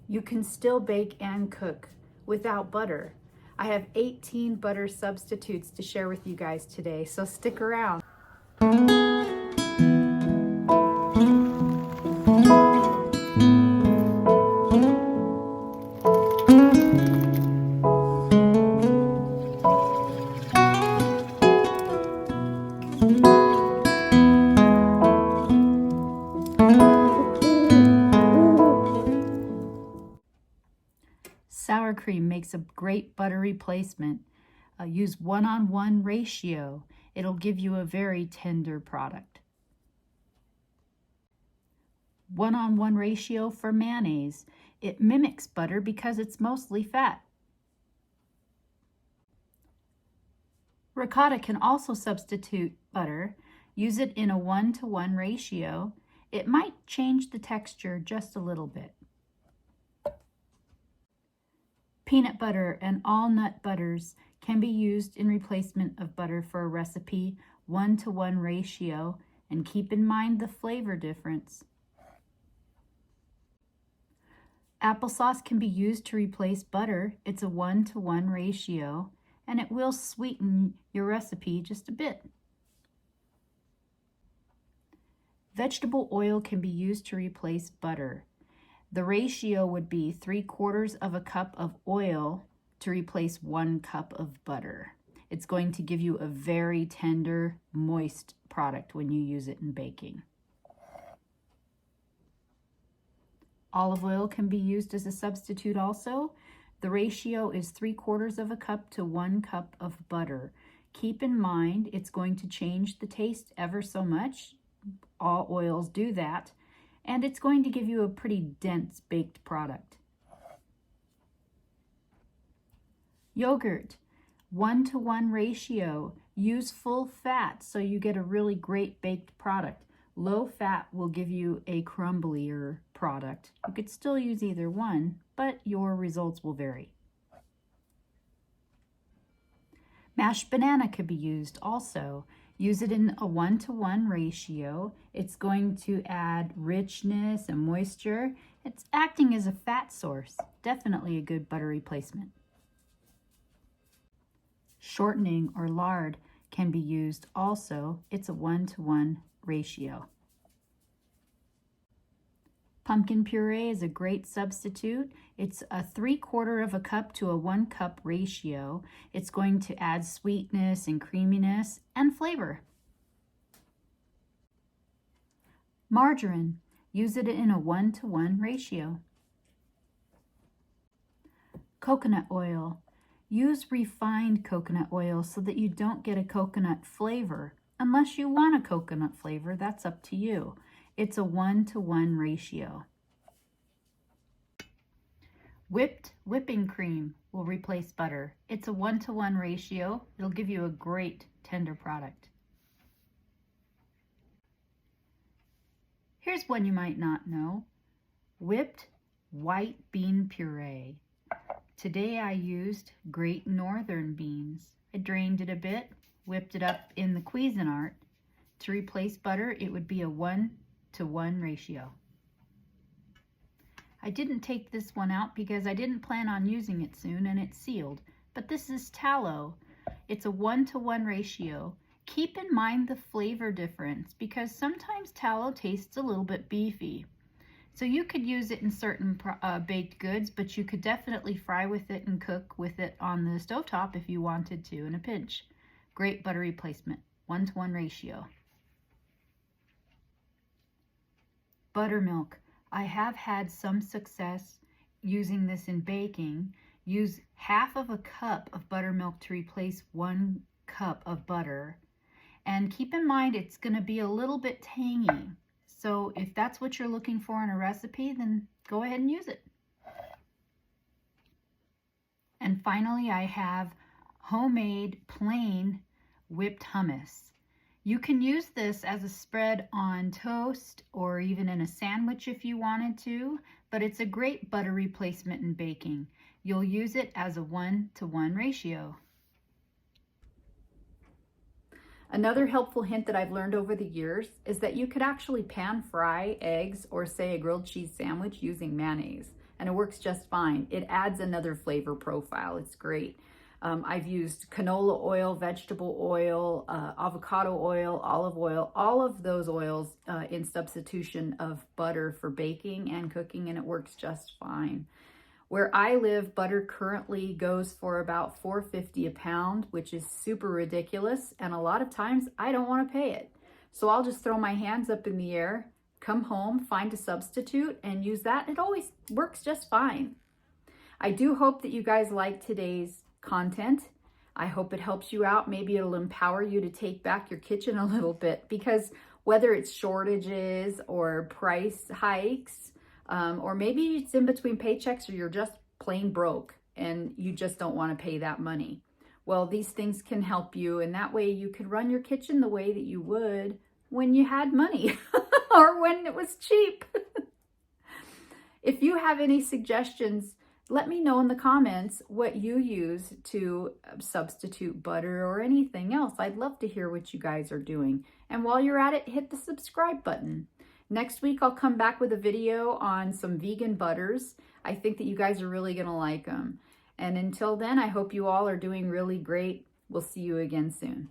You can still bake and cook without butter. I have 18 butter substitutes to share with you guys today, so stick around. Sour cream makes a great butter replacement. Use 1-on-1 ratio. It'll give you a very tender product. 1-on-1 ratio for mayonnaise. It mimics butter because it's mostly fat. Ricotta can also substitute butter. Use it in a 1-to-1 ratio. It might change the texture just a little bit. Peanut butter and all nut butters can be used in replacement of butter for a recipe 1-to-1 ratio, and keep in mind the flavor difference. Applesauce can be used to replace butter. It's a 1-to-1 ratio, and it will sweeten your recipe just a bit. Vegetable oil can be used to replace butter. The ratio would be 3/4 of a cup of oil to replace 1 cup of butter. It's going to give you a very tender, moist product when you use it in baking. Olive oil can be used as a substitute also. The ratio is 3/4 of a cup to 1 cup of butter. Keep in mind it's going to change the taste ever so much. All oils do that. And it's going to give you a pretty dense baked product. Yogurt, 1-to-1 ratio. Use full fat so you get a really great baked product. Low fat will give you a crumblier product. You could still use either one, but your results will vary. Mashed banana could be used also. Use it in a 1-to-1 ratio. It's going to add richness and moisture. It's acting as a fat source. Definitely a good butter replacement. Shortening or lard can be used also. It's a 1-to-1 ratio. Pumpkin puree is a great substitute. It's a 3/4 of a cup to a 1 cup ratio. It's going to add sweetness and creaminess and flavor. Margarine, use it in a 1-to-1 ratio. Coconut oil, use refined coconut oil so that you don't get a coconut flavor. Unless you want a coconut flavor, that's up to you. It's a 1-to-1 ratio. Whipping cream will replace butter. It's a 1-to-1 ratio. It'll give you a great tender product. Here's one you might not know. Whipped white bean puree. Today I used Great Northern beans. I drained it a bit, whipped it up in the Cuisinart. To replace butter, it would be a 1-to-1 ratio. I didn't take this one out because I didn't plan on using it soon and it's sealed, but this is tallow. It's a 1-to-1 ratio. Keep in mind the flavor difference because sometimes tallow tastes a little bit beefy. So you could use it in certain baked goods, but you could definitely fry with it and cook with it on the stovetop if you wanted to in a pinch. Great butter replacement, 1-to-1 ratio. Buttermilk. I have had some success using this in baking. Use 1/2 of a cup of buttermilk to replace 1 cup of butter. And keep in mind it's going to be a little bit tangy. So if that's what you're looking for in a recipe, then go ahead and use it. And finally, I have homemade plain whipped hummus. You can use this as a spread on toast or even in a sandwich if you wanted to, but it's a great butter replacement in baking. You'll use it as a 1-to-1 ratio. Another helpful hint that I've learned over the years is that you could actually pan fry eggs or say a grilled cheese sandwich using mayonnaise, and it works just fine. It adds another flavor profile. It's great. I've used canola oil, vegetable oil, avocado oil, olive oil, all of those oils in substitution of butter for baking and cooking, and it works just fine. Where I live, butter currently goes for about $4.50 a pound, which is super ridiculous. And a lot of times I don't want to pay it. So I'll just throw my hands up in the air, come home, find a substitute, and use that. It always works just fine. I do hope that you guys like today's content. I hope it helps you out. Maybe it'll empower you to take back your kitchen a little bit, because whether it's shortages or price hikes, or maybe it's in between paychecks, or you're just plain broke and you just don't want to pay that money. Well, these things can help you, and that way you can run your kitchen the way that you would when you had money or when it was cheap. If you have any suggestions, let me know in the comments what you use to substitute butter or anything else. I'd love to hear what you guys are doing. And while you're at it, hit the subscribe button. Next week, I'll come back with a video on some vegan butters. I think that you guys are really going to like them. And until then, I hope you all are doing really great. We'll see you again soon.